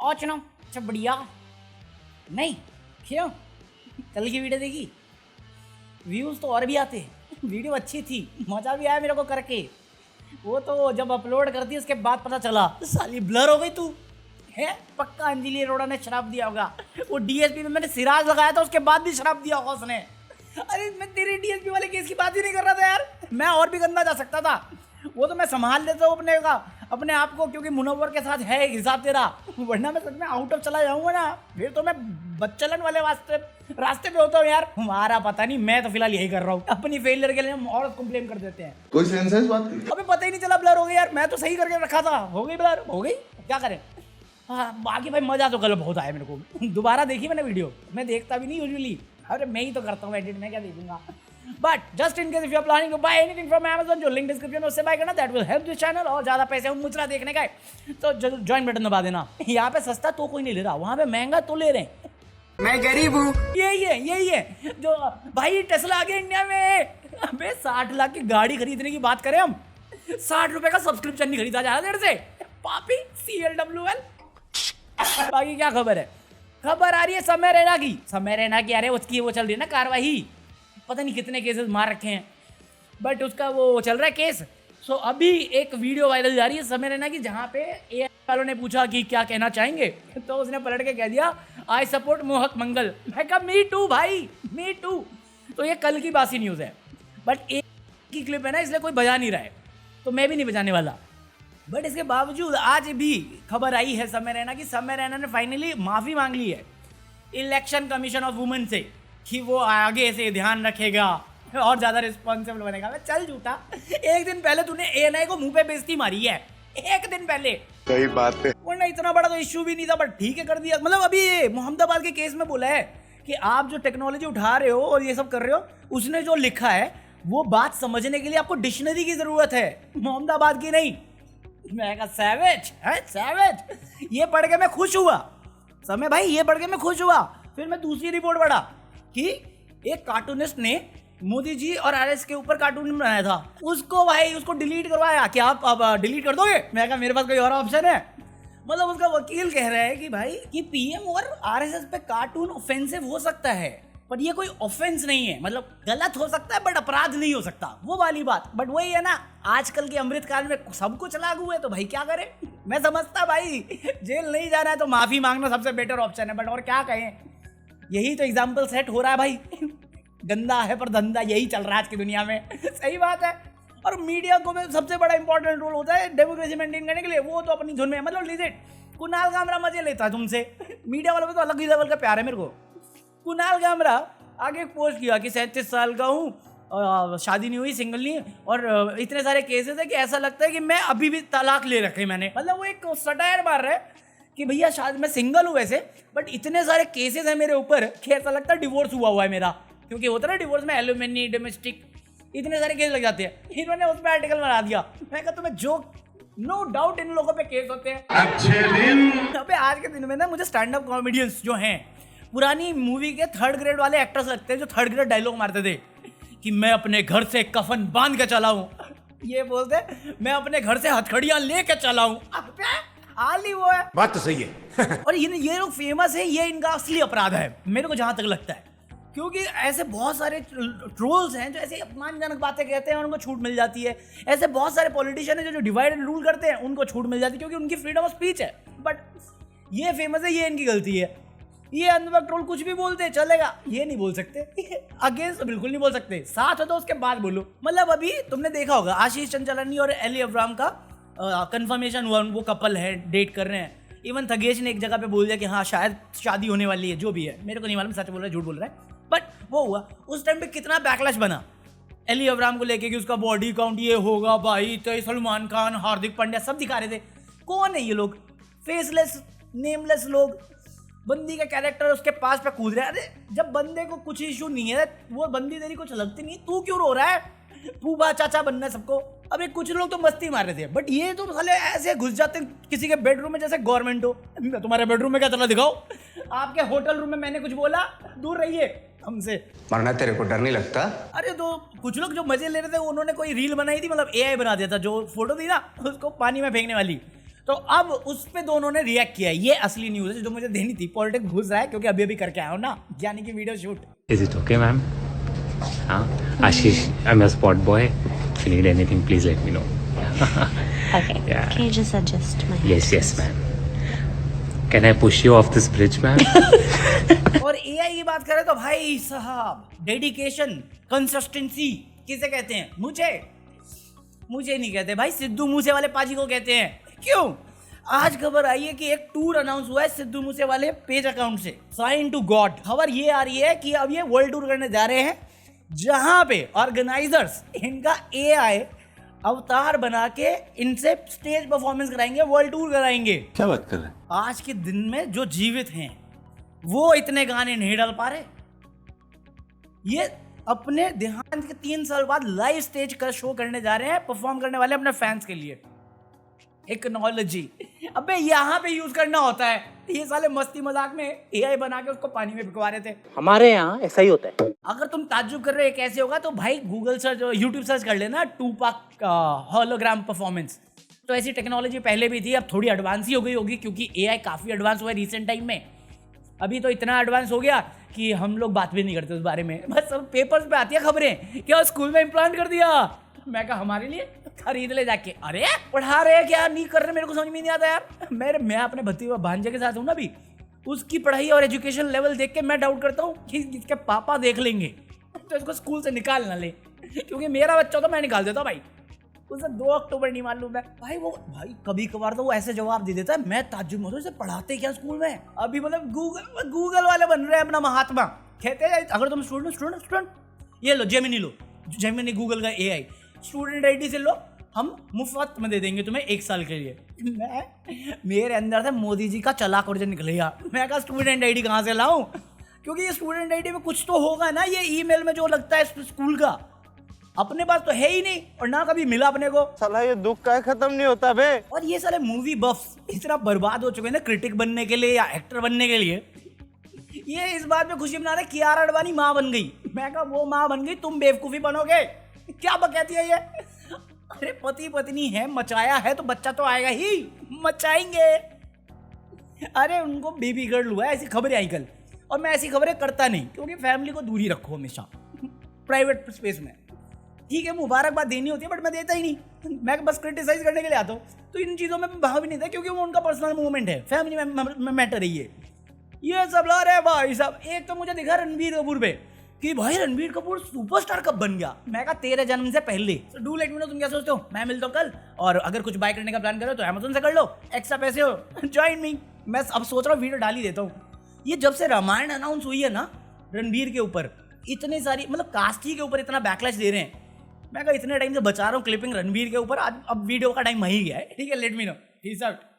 और चुनाव अच्छा बढ़िया नहीं क्यों कल की वीडियो देखी व्यूज़ तो और भी आते वीडियो अच्छी थी मज़ा भी आया मेरे को करके वो तो जब अपलोड करती उसके बाद पता चला साली ब्लर हो गई तू है पक्का अंजलि अरोड़ा ने शराब दिया होगा वो डीएसपी में मैंने सिराज लगाया था उसके बाद भी शराब दिया होगा उसने। अरे मैं तेरे डीएसपी वाले केस की बात ही नहीं कर रहा था यार मैं और भी गंदा जा सकता था वो तो मैं संभाल लेता हूँ अपने आप को क्योंकि मुनव्वर के साथ है एक हिसाब तेरा वरना मैं सच में आउट ऑफ चला जाऊंगा ना फिर तो मैं बच्चलन वाले रास्ते पे होता हूँ यार हमारा पता नहीं मैं तो फिलहाल यही कर रहा हूँ अपनी फेलियर के लिए हम और कंप्लेन कर देते हैं कोई सेंस है इस बात की? अबे पता ही नहीं चला ब्लर हो गई यार मैं तो सही करके रखा था हो गई ब्लर हो गई क्या करें। हाँ बाकी भाई मजा तो कल बहुत आया मेरे को दोबारा देखी मैंने वीडियो मैं देखता भी नहीं यूजुअली अरे मैं ही तो करता हूँ एडिट मैं क्या देखूंगा but just in case if you are planning to buy anything from Amazon जो लिंक डिस्क्रिप्शन में उससे बाय करना that will help this channel और ज़्यादा पैसे मुचरा देखने का है तो ज्वाइन बटन दबा देना यहाँ पे सस्ता तो कोई नहीं ले रहा वहाँ पे महंगा तो ले रहे हैं मैं गरीब हूँ यही है जो भाई टेस्ला आ गया इंडिया में अबे 60 लाख की गाड़ी खरीदने की बात करें हम 60 रुपए का सब्सक्रिप्शन नहीं खरीदा जा रहा देर से पापी CLWL। बाकी क्या खबर है खबर आ रही है समय रैना की अरे उसकी वो चल रही है ना कार्रवाई पता नहीं कितने केसेस मार रखे हैं बट उसका वो चल रहा है केस। सो अभी एक वीडियो वायरल जा रही है समय रैना की जहाँ पे AI वालों ने पूछा कि क्या कहना चाहेंगे तो उसने पलट के कह दिया आई सपोर्ट मोहक मंगल। मैं कहा मी टू भाई मी टू। तो ये कल की बासी न्यूज़ है बट एक की क्लिप है ना इसलिए कोई बजा नहीं रहा है तो मैं भी नहीं बजाने वाला बट इसके बावजूद आज भी खबर आई है समय रैना की समय रैना ने फाइनली माफ़ी मांग ली है इलेक्शन कमीशन ऑफ वुमेन से कि वो आगे से ध्यान रखेगा और ज़्यादा रिस्पॉन्सिबल बनेगा। मैं चल झूठा एक दिन पहले तूने ANI को मुंह पे बेइज्जती मारी है एक दिन पहले सही बात है वरना इतना बड़ा तो इश्यू भी नहीं था बट ठीक है कर दिया। मतलब अभी ये मोहम्मदाबाद के केस में बोला है कि आप जो टेक्नोलॉजी उठा रहे हो और ये सब कर रहे हो उसने जो लिखा है वो बात समझने के लिए आपको डिक्शनरी की जरूरत है मोहम्मदाबाद की नहीं। मैं कहा सैवेज ये पढ़ के मैं खुश हुआ समय भाई ये पढ़ के मैं खुश हुआ। फिर मैं दूसरी रिपोर्ट पढ़ा कि एक कार्टूनिस्ट ने मोदी जी और RS के ऊपर कार्टून बनाया था उसको डिलीट करवाया कि आप अब डिलीट कर दोगे। मैं कहा मेरे पास कोई और ऑप्शन है। मतलब उसका वकील कह रहा है कि भाई कि PM और RSS पे कार्टून ऑफेंसिव हो सकता है पर ये कोई ऑफेंस नहीं है मतलब गलत हो सकता है बट अपराध नहीं हो सकता वो वाली बात। बट वही है ना आजकल के अमृतकाल में सब कुछ लागू है तो भाई क्या करें। मैं समझता भाई जेल नहीं जाना है तो माफी मांगना सबसे बेटर ऑप्शन है बट और क्या कहें यही तो एग्जाम्पल सेट हो रहा है भाई गंदा है पर धंधा यही चल रहा है आज की दुनिया में। सही बात है। और मीडिया को में सबसे बड़ा इंपॉर्टेंट रोल होता है डेमोक्रेसी मेंटेन करने के लिए वो तो अपनी धुन में मतलब लीजिए कुणाल कामरा मजे लेता है तुमसे मीडिया वालों में तो अलग ही लेवल का प्यार है मेरे को। कुणाल कामरा आगे एक पोस्ट किया कि 37 साल का हूँ शादी नहीं हुई सिंगल नहीं और इतने सारे केसेस है कि ऐसा लगता है कि मैं अभी भी तलाक ले रखे मैंने। मतलब वो एक सटायर मार रहा है कि भैया शायद मैं सिंगल हूँ वैसे बट इतने सारे केसेस हैं मेरे ऊपर कि ऐसा लगता है डिवोर्स हुआ है मेरा क्योंकि होता है ना डिवोर्स में एलुमिनी डोमेस्टिक इतने सारे केस लग जाते हैं। इन्होंने उस पर आर्टिकल बना दिया। मैं कहता तुम्हें जो नो डाउट इन लोगों पे केस होते हैं अच्छे दिन। अबे आज के दिन में ना मुझे स्टैंड अप कॉमेडियंस जो हैं पुरानी मूवी के 3rd ग्रेड वाले एक्टर्स लगते हैं जो 3rd ग्रेड डायलॉग मारते थे कि मैं अपने घर से कफन बांध के चला हूँ ये बोलते मैं अपने घर से हथकड़ियाँ लेके चला हूँ हाल ही वो है। बात तो सही है और ये लोग फेमस है ये इनका असली अपराध है मेरे को जहां तक लगता है क्योंकि ऐसे बहुत सारे ट्रोल्स हैं जो ऐसे अपमानजनक बातें कहते हैं और उनको छूट मिल जाती है। ऐसे बहुत सारे पॉलिटिशियन हैं जो डिवाइड एंड रूल करते हैं उनको छूट मिल जाती है क्योंकि उनकी फ्रीडम ऑफ स्पीच है। बट ये फेमस है ये इनकी गलती है। ये अंधभक्त ट्रोल कुछ भी बोलते हैं चलेगा ये नहीं बोल सकते अगेंस्ट बिल्कुल नहीं बोल सकते साथ हो तो उसके बाद बोलो। मतलब अभी तुमने देखा होगा आशीष चंचलानी और एली अब्राम का कंफर्मेशन हुआ वो कपल है डेट कर रहे हैं। इवन थगेश ने एक जगह पे बोल दिया कि हाँ शायद शादी होने वाली है जो भी है मेरे को नहीं मालूम सच बोल रहा है झूठ बोल रहा है बट वो हुआ। उस टाइम पे कितना बैकलैश बना एली अब्राम को लेके कि उसका बॉडी काउंट ये होगा भाई तो सलमान खान हार्दिक पांड्या सब दिखा रहे थे। कौन है ये लोग फेसलेस नेमलेस लोग बंदी का कैरेक्टर उसके पास पे कूद रहा है। अरे जब बंदे को कुछ इशू नहीं है वो बंदी तेरी कुछ लगती नहीं तू क्यों रो रहा है फूफा चाचा बनना सबको। अबे कुछ लोग तो मस्ती मार रहे थे बट ये तो साले ऐसे घुस जाते किसी के बेडरूम में जैसे गवर्नमेंट हो। तुम्हारे बेडरूम में क्या चला दिखाओ आपके होटल रूम में मैंने कुछ बोला दूर रहिए हमसे। मरना तेरे को डर नहीं लगता? अरे तो कुछ लोग जो मजे ले रहे थे उन्होंने कोई रील बनाई थी मतलब AI बना दिया था जो फोटो थी ना उसको पानी में फेंकने वाली तो अब उस पे दोनों ने रिएक्ट किया। ये असली न्यूज़ है जो मुझे देनी थी। पॉलिटिक्स घुस रहा है क्योंकि अभी अभी करके आया हूँ ना यानी कि video shoot. Is it okay, ma'am? Ashish, I'm a spot boy. If you need anything, please let me know. Okay. Yeah. Can you just adjust my Yes, ma'am. Can I push you off this bridge, ma'am? और AI की बात करें तो भाई साहब dedication consistency किसे कहते हैं? मुझे नहीं कहते भाई, सिद्धू मूसे वाले पाजी को कहते हैं। क्यों? आज खबर आई है कि एक टूर अनाउंस हुआ है सिद्धू मूसे वाले पेज अकाउंट से। साइन टू गॉड खबर ये आ रही है कि अब ये वर्ल्ड टूर करने जा रहे हैं जहां पे ऑर्गेनाइजर्स इनका एआई अवतार बना के इनसे स्टेज परफॉर्मेंस कराएंगे, वर्ल्ड टूर कराएंगे। क्या बात कर रहे हैं? आज के दिन में जो जीवित हैं वो इतने गाने नहीं डाल पा रहे। ये अपने देहांत के 3 साल बाद लाइव स्टेज का शो करने जा रहे हैं, परफॉर्म करने वाले अपने फैंस के लिए। टेक्नोलॉजी अबे यहाँ पे यूज करना होता है। ये साले मस्ती मजाक में एआई बना के उसको पानी में भिगवा रहे थे। हमारे यहाँ ऐसा ही होता है। अगर तुम ताज्जुब कर रहे हो कैसे होगा तो भाई गूगल सर्च यूट्यूब सर्च कर लेना टूपाक होलोग्राम परफॉर्मेंस। तो ऐसी टेक्नोलॉजी पहले भी थी, अब थोड़ी एडवांस ही हो गई होगी क्योंकि एआई काफी एडवांस हुआ है रिसेंट टाइम में। अभी तो इतना एडवांस हो गया कि हम लोग बात भी नहीं करते उस बारे में, बस सब पेपर्स पे आती है खबरें क्या स्कूल में इम्प्लांट कर दिया। मैं कहा हमारे लिए खरीद ले जाके। अरे पढ़ा रहे क्या नहीं कर रहे मेरे को समझ में नहीं आता यार। मैं अपने भतीजे भांजे के साथ हूँ ना अभी, उसकी पढ़ाई और एजुकेशन लेवल देख के मैं डाउट करता हूँ कि इसके पापा देख लेंगे तो इसको स्कूल से निकाल ना ले, क्योंकि मेरा बच्चा तो मैं निकाल देता भाई। उसे 2 अक्टूबर नहीं मालूम है भाई। वो भाई कभी कभार तो वो ऐसे जवाब दे देता है, मैं ताज्जुब में होता हूं, इसे पढ़ाते क्या स्कूल में। अभी मतलब गूगल वाले बन रहे हैं अपना महात्मा। कहते हैं अगर तुम स्टूडेंट ये लो जेमिनी गूगल का एआई स्टूडेंट आईडी से लो, हम मुफ्त में दे देंगे तुम्हें 1 साल के लिए। मेरे अंदर से मोदी जी का चलाक वर्जन निकलेगा। मैं कहा स्टूडेंट आईडी कहाँ से लाऊं, क्योंकि ये स्टूडेंट आईडी में कुछ तो होगा ना, ये ईमेल में जो लगता है स्कूल का अपने पास तो है ही नहीं और ना कभी मिला अपने को। साला ये दुख का खत्म नहीं होता बे। और ये सारे मूवी बफ्स इतना बर्बाद हो चुके हैं ना क्रिटिक बनने के लिए या एक्टर बनने के लिए, ये इस बात में खुशी मना रहे कियारा आडवाणी माँ बन गई। मैं कहा वो माँ बन गई, तुम बेवकूफी बनोगे। क्या बकैती है ये। अरे पति पत्नी है, मचाया है तो बच्चा तो आएगा ही, मचाएंगे। अरे उनको बेबी गर्ल हुआ है, ऐसी खबरें आई कल। और मैं ऐसी खबरें करता नहीं क्योंकि फैमिली को दूरी रखो हमेशा प्राइवेट स्पेस में। ठीक है मुबारकबाद देनी होती है बट मैं देता ही नहीं, मैं बस क्रिटिसाइज करने के लिए आता हूँ। तो इन चीज़ों में मैं भाव भी नहीं था क्योंकि वो उनका पर्सनल मूवमेंट है, फैमिली में मैटर है ये सब ला रहे हैं भाई साहब। एक तो मुझे दिखा रणबीर कपूर पे कि भाई रणबीर कपूर सुपरस्टार कब बन गया। मैं कहा तेरे जन्म से पहले। तो डू लेट मी नो तुम क्या सोचते हो। मैं मिलता हूँ कल, और अगर कुछ बाय करने का प्लान करो तो अमेज़न से कर लो, एक्स्ट्रा पैसे हो ज्वाइन मी। मैं अब सोच रहा हूँ वीडियो डाल ही देता हूँ। ये जब से रामायण अनाउंस हुई है ना रणबीर के ऊपर, इतनी सारी मतलब कास्ट ही के ऊपर इतना बैकलैश दे रहे हैं। मैं कहा इतने टाइम से बचा रहा हूँ क्लिपिंग रणबीर के ऊपर, आज अब वीडियो का टाइम वही गया है। ठीक है let me know, peace out.